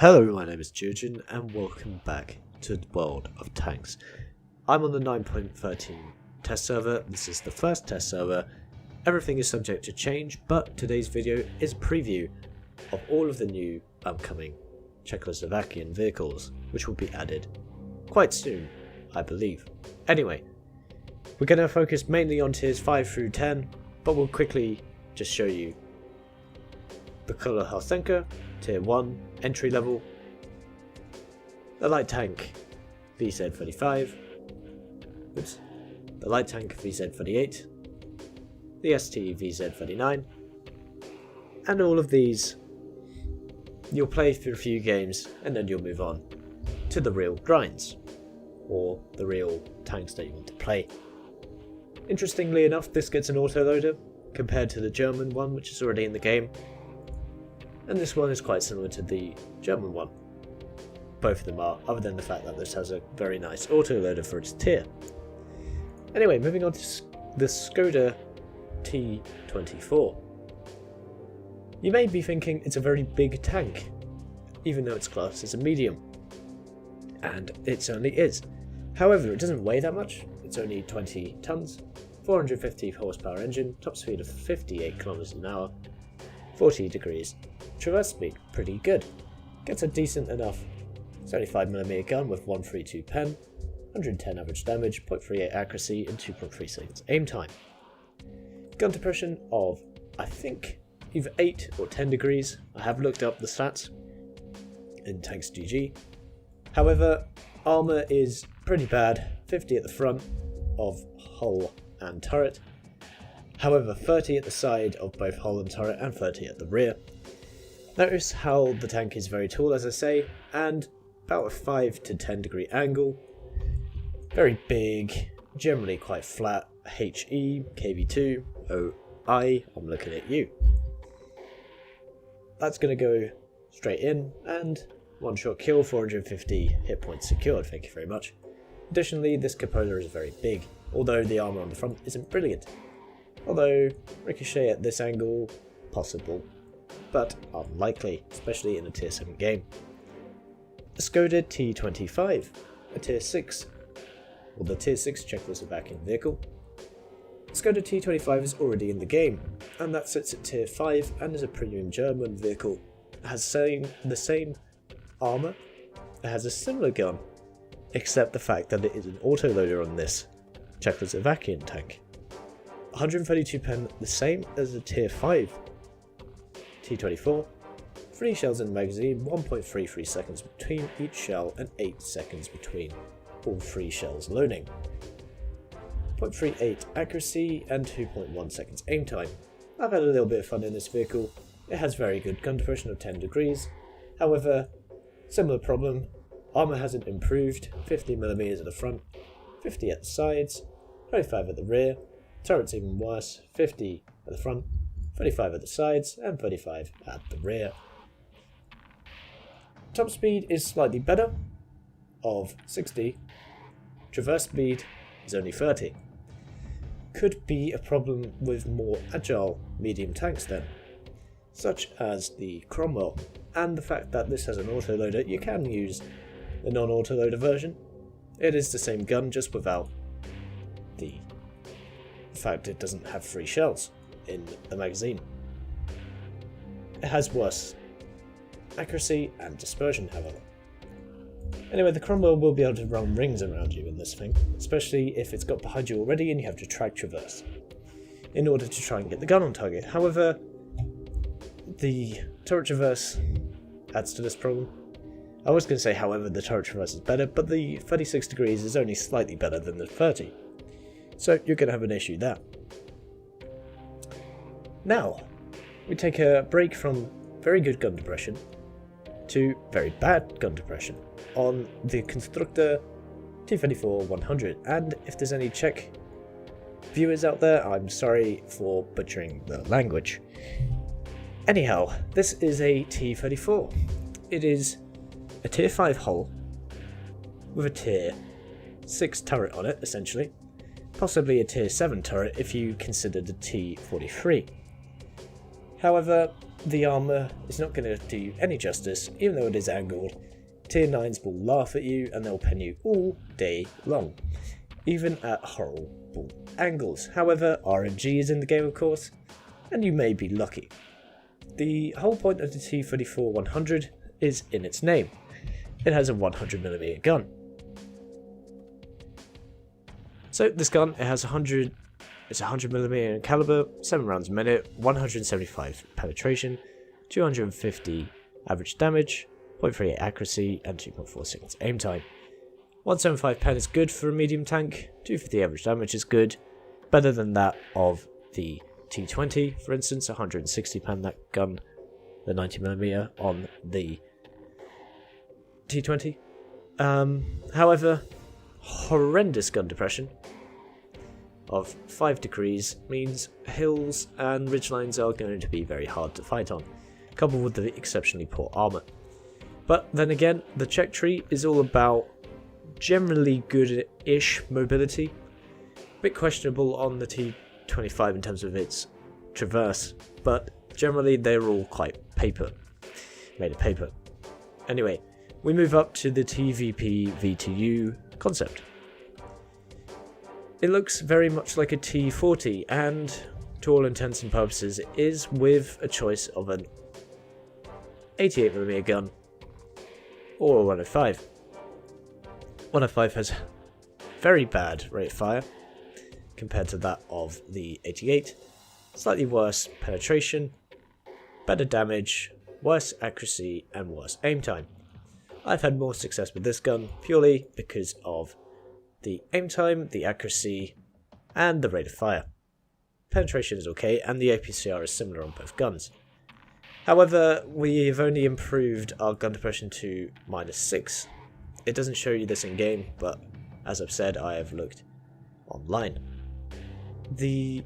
Hello, my name is Geogen and welcome back to the world of tanks. I'm on the 9.13 test server. This is the first test server. Everything is subject to change, but today's video is a preview of all of the new upcoming Czechoslovakian vehicles, which will be added quite soon, I believe. Anyway, we're going to focus mainly on tiers 5 through 10, but we'll quickly just show you the Czechoslovakian tier 1 entry level, the light tank VZ35, the light tank VZ38, the ST VZ39, and all of these you'll play through a few games and then you'll move on to the real grinds, or the real tanks that you want to play. Interestingly enough, this gets an autoloader compared to the German one, which is already in the game. And this one is quite similar to the German one. Both of them are, other than the fact that this has a very nice autoloader for its tier. Anyway, moving on to the Skoda T24. You may be thinking it's a very big tank, even though it's classed as a medium. And it certainly is. However, it doesn't weigh that much. It's only 20 tons, 450 horsepower engine, top speed of 58 km an hour, 40 degrees. Traverse speed, pretty good. Gets a decent enough 75mm gun with 132 pen, 110 average damage, 0.38 accuracy and 2.3 seconds aim time. Gun depression of, I think, either 8 or 10 degrees. I have looked up the stats in Tanks GG. However, armour is pretty bad, 50 at the front of hull and turret. However, 30 at the side of both hull and turret and 30 at the rear. Notice how the tank is very tall, as I say, and about a 5 to 10 degree angle. Very big, generally quite flat. HE, KV2, OI, I'm looking at you. That's going to go straight in, and one shot kill, 450 hit points secured, thank you very much. Additionally, this cupola is very big, although the armour on the front isn't brilliant. Although, ricochet at this angle, possible, but unlikely, especially in a tier 7 game. The Skoda T25, a tier 6, or the tier 6 Czechoslovakian vehicle. The Skoda T25 is already in the game, and that sits at tier 5 and is a premium German vehicle. It has the same armour, it has a similar gun, except the fact that it is an autoloader on this Czechoslovakian tank. 132 pen, the same as the tier 5 T24, 3 shells in the magazine, 1.33 seconds between each shell and 8 seconds between all 3 shells loading. 0.38 accuracy and 2.1 seconds aim time. I've had a little bit of fun in this vehicle. It has very good gun depression of 10 degrees. However, similar problem, armour hasn't improved, 50mm at the front, 50 at the sides, 25 at the rear. Turret's even worse, 50 at the front, 35 at the sides, and 35 at the rear. Top speed is slightly better, of 60. Traverse speed is only 30. Could be a problem with more agile medium tanks then, such as the Cromwell, and the fact that this has an autoloader. You can use the non-autoloader version. It is the same gun, just without the fact it doesn't have 3 shells in the magazine. It has worse accuracy and dispersion, however. Anyway, the Cromwell will be able to run rings around you in this thing, especially if it's got behind you already and you have to track traverse in order to try and get the gun on target. However, the turret traverse adds to this problem. I was going to say, however, the turret traverse is better, but the 36 degrees is only slightly better than the 30. So you're going to have an issue there. Now, we take a break from very good gun depression to very bad gun depression on the Constructor T24-100. And if there's any Czech viewers out there, I'm sorry for butchering the language. Anyhow, this is a T34. It is a tier 5 hull with a tier 6 turret on it, essentially. Possibly a tier 7 turret if you consider the T43. However, the armour is not going to do you any justice, even though it is angled. Tier 9s will laugh at you and they'll pen you all day long, even at horrible angles. However, RNG is in the game, of course, and you may be lucky. The whole point of the T-34-100 is in its name. It has a 100mm gun. So this gun, it has it's 100mm in caliber, 7 rounds a minute, 175 penetration, 250 average damage, 0.38 accuracy, and 2.4 seconds aim time. 175 pen is good for a medium tank, 250 average damage is good, better than that of the T20, for instance, 160 pen, that gun, the 90mm on the T20. However, horrendous gun depression of 5 degrees means hills and ridgelines are going to be very hard to fight on, coupled with the exceptionally poor armour. But then again, the Czech tree is all about generally good-ish mobility, a bit questionable on the T25 in terms of its traverse, but generally they're all quite made of paper. Anyway, we move up to the TVP V2U concept. It looks very much like a T40 and, to all intents and purposes, it is with a choice of an 88mm gun or a 105. 105 has very bad rate of fire compared to that of the 88, slightly worse penetration, better damage, worse accuracy and worse aim time. I've had more success with this gun purely because of the aim time, the accuracy and the rate of fire. Penetration is okay and the APCR is similar on both guns. However, we've only improved our gun depression to -6. It doesn't show you this in game, but as I've said, I have looked online. The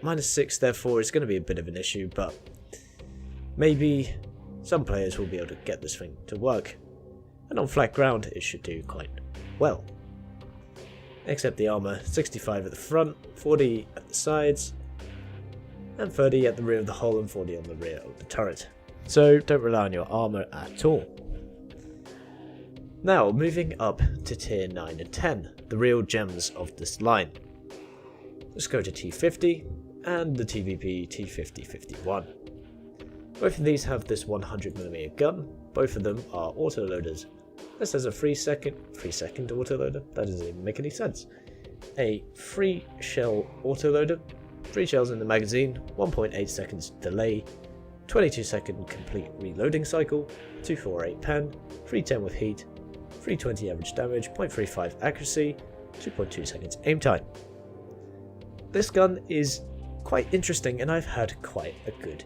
-6 therefore is going to be a bit of an issue, but maybe some players will be able to get this thing to work, and on flat ground it should do quite well. Except the armour, 65 at the front, 40 at the sides, and 30 at the rear of the hull and 40 on the rear of the turret. So don't rely on your armour at all. Now moving up to tier 9 and 10, the real gems of this line. Let's go to T50 and the TVP T50-51. Both of these have this 100mm gun, both of them are autoloaders. This has a 3 second autoloader, that doesn't even make any sense. A 3 shell autoloader, 3 shells in the magazine, 1.8 seconds delay, 22 second complete reloading cycle, 248 pen, 310 with heat, 320 average damage, 0.35 accuracy, 2.2 seconds aim time. This gun is quite interesting and I've had quite a good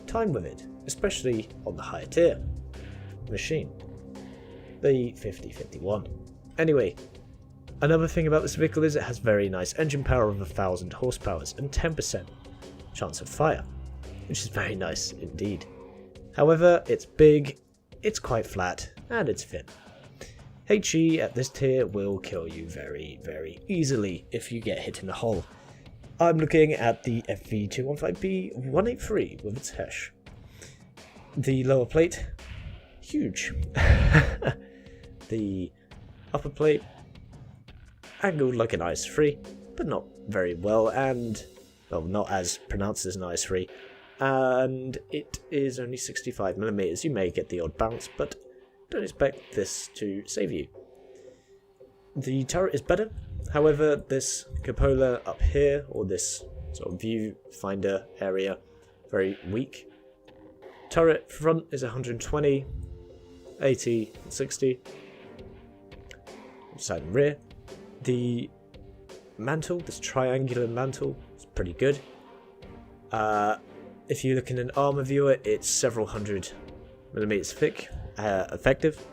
time with it, especially on the higher tier machine, the 50-51. Anyway, another thing about this vehicle is it has very nice engine power of 1000 horsepower and 10% chance of fire, which is very nice indeed. However, it's big, it's quite flat, and it's thin. HE at this tier will kill you very, very easily if you get hit in the hull. I'm looking at the FV215B183 with its Hesh. The lower plate, huge. The upper plate, angled like an IS-3, but not very well, and, well, not as pronounced as an IS-3, and it is only 65mm. You may get the odd bounce, but don't expect this to save you. The turret is better, however, this cupola up here, or this sort of viewfinder area, very weak. Turret front is 120, 80, 60, side and rear. The mantle, this triangular mantle, is pretty good. If you look in an armor viewer, it's several 100mm thick, effective.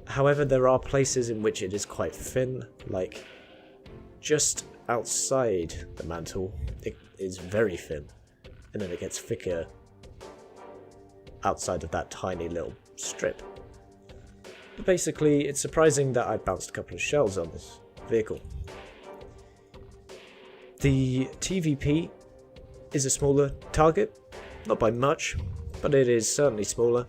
However, there are places in which it is quite thin, like just outside the mantle, it is very thin, and then it gets thicker outside of that tiny little strip. But basically, it's surprising that I bounced a couple of shells on this vehicle. The TVP is a smaller target, Not by much, but it is certainly smaller.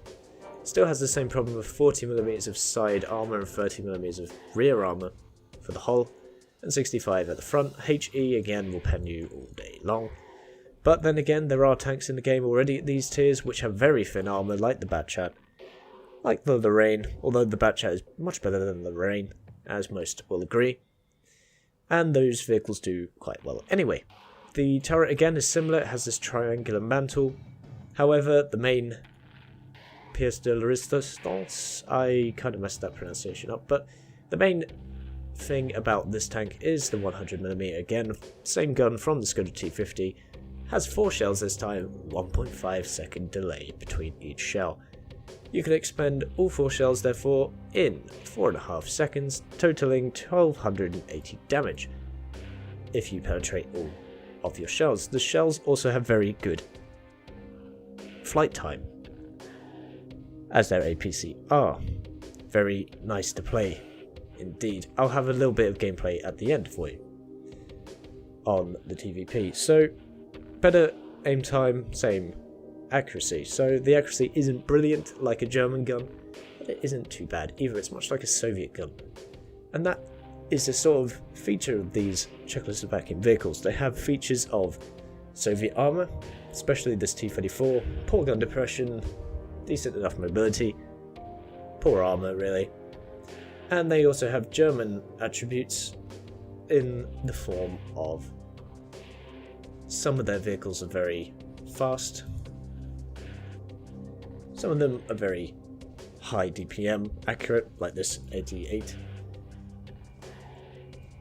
Still has the same problem of 40mm of side armour and 30mm of rear armour for the hull, and 65 at the front. HE again will pen you all day long. But then again, there are tanks in the game already at these tiers which have very thin armour, like the Batchat, like the Lorraine, although the Batchat is much better than the Lorraine, as most will agree. And those vehicles do quite well anyway. The turret again is similar, it has this triangular mantle. However, the main pièce de résistance, I kind of messed that pronunciation up, but the main thing about this tank is the 100mm. Again, same gun from the Skoda T50, has 4 shells this time, 1.5 second delay between each shell. You can expend all 4 shells therefore in 4.5 seconds, totaling 1280 damage if you penetrate all of your shells. The shells also have very good flight time, as their APC are. Very nice to play indeed. I'll have a little bit of gameplay at the end for you on the TVP. So, better aim time, same accuracy. So the accuracy isn't brilliant like a German gun, but it isn't too bad either. It's much like a Soviet gun. And that is a sort of feature of these Czechoslovakian vehicles. They have features of Soviet armour, especially this T-34, poor gun depression, decent enough mobility, poor armour really. And they also have German attributes in the form of some of their vehicles are very fast, some of them are very high DPM accurate, like this 88.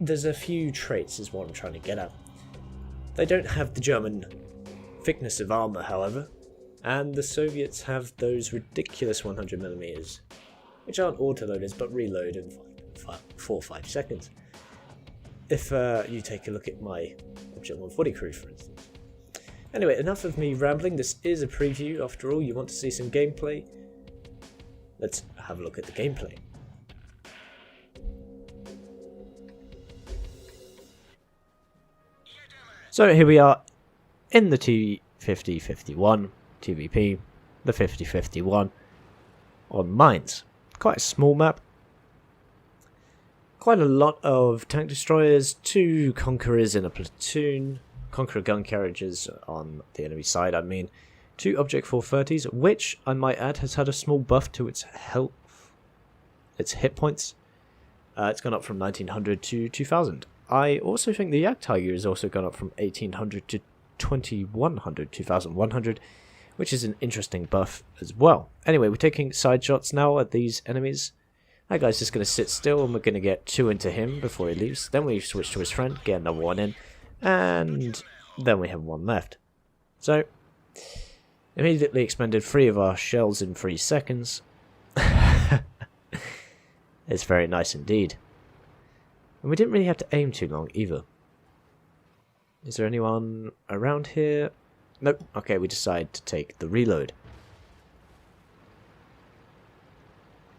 There's a few traits is what I'm trying to get at. They don't have the German thickness of armour, however, and the Soviets have those ridiculous 100mm, which aren't autoloaders but reload in 4 or 5 seconds. If you take a look at my Object 140 crew, for instance. Anyway, enough of me rambling. This is a preview, after all. You want to see some gameplay? Let's have a look at the gameplay. So here we are in the T5051 TVP, the 5051 on mines. Quite a small map. Quite a lot of tank destroyers, 2 Conquerors in a platoon, Conqueror gun carriages on the enemy side, I mean, 2 Object 430s, which I might add has had a small buff to its health, its hit points. It's gone up from 1900 to 2000. I also think the Yak Tiger has also gone up from 1800 to 2100, 2100, which is an interesting buff as well. Anyway, we're taking side shots now at these enemies. That guy's just going to sit still and we're going to get 2 into him before he leaves. Then we switch to his friend, get another 1 in, and then we have 1 left. So, immediately expended 3 of our shells in 3 seconds. It's very nice indeed. And we didn't really have to aim too long either. Is there anyone around here? Nope. Okay, we decide to take the reload.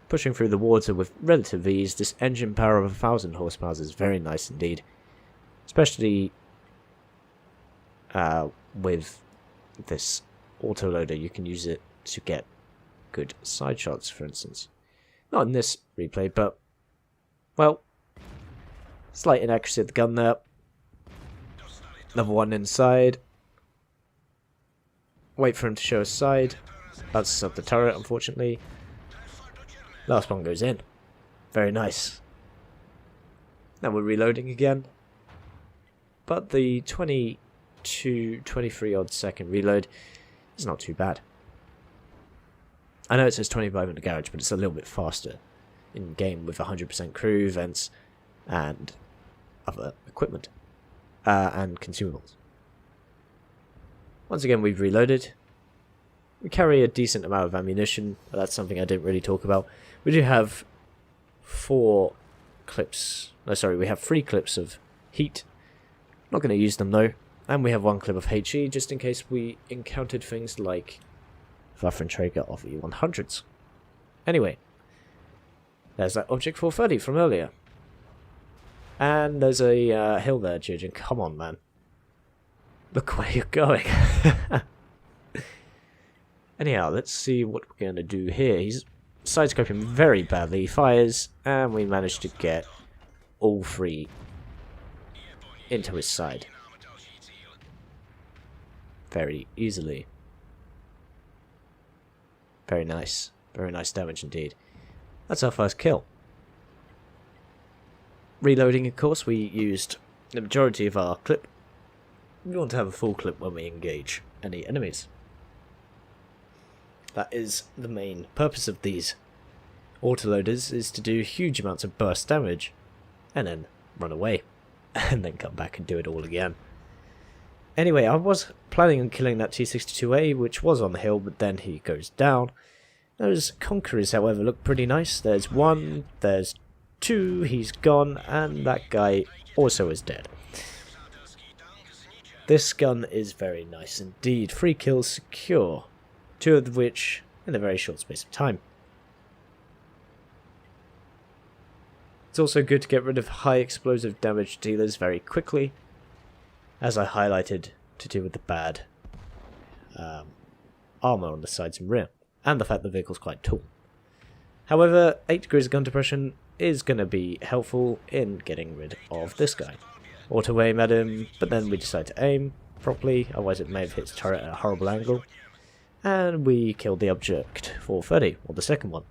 Pushing through the water with relative ease, this engine power of 1000 horsepower is very nice indeed. Especially with this autoloader, you can use it to get good side shots, for instance. Not in this replay, but, well, slight inaccuracy of the gun there. Another 1 inside. Wait for him to show his side. Bounces up the turret, unfortunately. Last one goes in. Very nice. Now we're reloading again. But the 23 odd second reload is not too bad. I know it says 25 in the garage, but it's a little bit faster in game with 100% crew, vents, and other equipment. And consumables. Once again, we've reloaded. We carry a decent amount of ammunition, but that's something I didn't really talk about. We do have 4 clips. No, sorry, we have 3 clips of heat. Not going to use them though. And we have 1 clip of HE just in case we encountered things like Waffenträger of E100s. Anyway, there's that Object 430 from earlier. And there's a hill there, Geogen. Come on, man. Look where you're going. Anyhow, let's see what we're going to do here. He's sidescoping very badly. He fires, and we managed to get all three into his side very easily. Very nice. Very nice damage indeed. That's our first kill. Reloading, of course, we used the majority of our clip. We want to have a full clip when we engage any enemies. That is the main purpose of these autoloaders, is to do huge amounts of burst damage and then run away and then come back and do it all again. Anyway, I was planning on killing that T-62A, which was on the hill, but then he goes down. Those Conquerors, however, look pretty nice. There's one, there's two, he's gone, and that guy also is dead. This gun is very nice indeed. 3 kills secure, 2 of which in a very short space of time. It's also good to get rid of high explosive damage dealers very quickly, as I highlighted, to do with the bad armor on the sides and rear, and the fact the vehicle's quite tall. However, 8 degrees of gun depression is going to be helpful in getting rid of this guy. Auto aim at him, but then we decide to aim properly, otherwise it may have hit his turret at a horrible angle, and we killed the object 430, or the second one.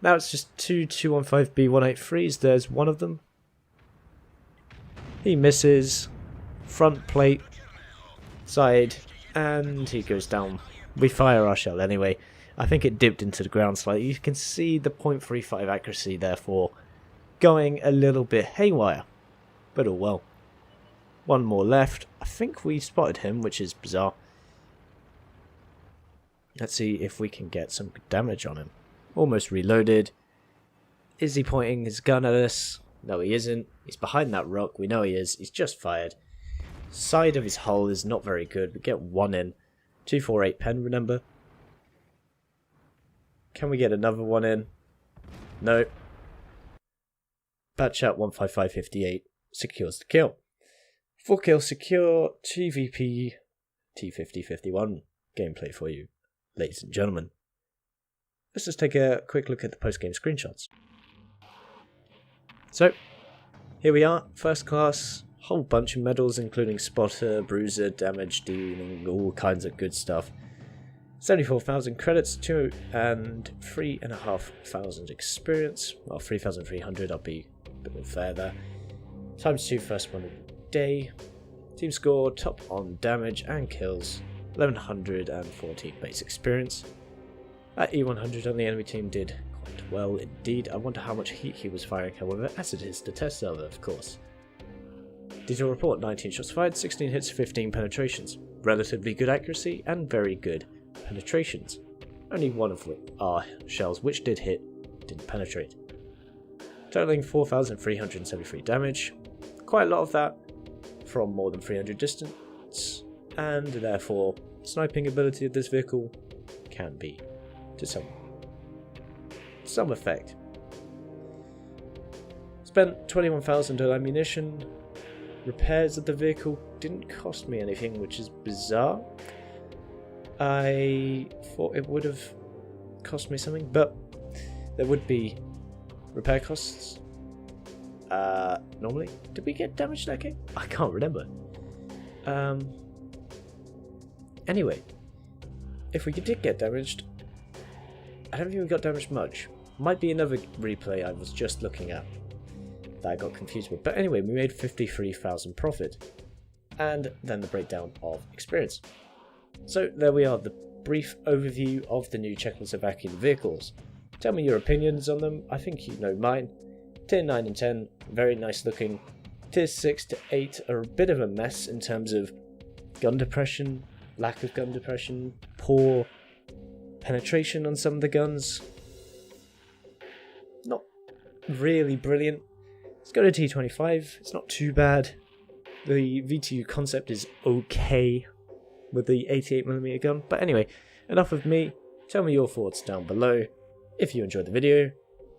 Now it's just 2 215B183s, there's one of them. He misses, front plate, side, and he goes down. We fire our shell anyway. I think it dipped into the ground slightly. You can see the .35 accuracy, therefore, going a little bit haywire. But all well. One more left. I think we spotted him, which is bizarre. Let's see if we can get some good damage on him. Almost reloaded. Is he pointing his gun at us? No, he isn't. He's behind that rock. We know he is. He's just fired. Side of his hull is not very good. We get 1 in. 248 pen, remember? Can we get another one in? No. Batch out 15558 secures the kill. 4 kill secure, TVP T5051 gameplay for you, ladies and gentlemen. Let's just take a quick look at the post-game screenshots. So, here we are, first class, whole bunch of medals including spotter, bruiser, damage dealing, all kinds of good stuff. 74,000 credits, 2 and 3,500 experience. Well, 3,300, I'll be a bit more fair there. Times 2 first one of the day. Team score, top on damage and kills, 1,114 base experience. At E100 on the enemy team did quite well indeed. I wonder how much heat he was firing, however, as it is the test server, of course. Detail report, 19 shots fired, 16 hits, 15 penetrations. Relatively good accuracy and very good penetrations. Only one of our shells which did hit didn't penetrate. Totaling 4,373 damage. Quite a lot of that from more than 300 distance, and therefore sniping ability of this vehicle can be to some effect. Spent 21,000 on ammunition. Repairs of the vehicle didn't cost me anything, which is bizarre. I thought it would have cost me something, but there would be repair costs. Normally, did we get damaged that game? I can't remember. Anyway, if we did get damaged, I don't think we got damaged much. Might be another replay I was just looking at that I got confused with. But anyway, we made 53,000 profit. And then the breakdown of experience. So there we are, the brief overview of the new Czechoslovakian vehicles. Tell me your opinions on them. I think you know mine. Tier 9 and 10, very nice looking. Tier 6 to 8 are a bit of a mess in terms of gun depression, lack of gun depression, poor penetration on some of the guns. Not really brilliant. Let's go to T25, it's not too bad. The VTU concept is okay with the 88mm gun. But anyway, enough of me. Tell me your thoughts down below. If you enjoyed the video,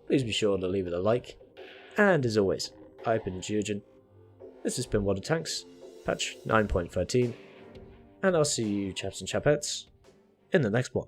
please be sure to leave it a like. And as always, I've been Geogen. This has been World of Tanks, patch 9.13. And I'll see you chaps and chapettes in the next one.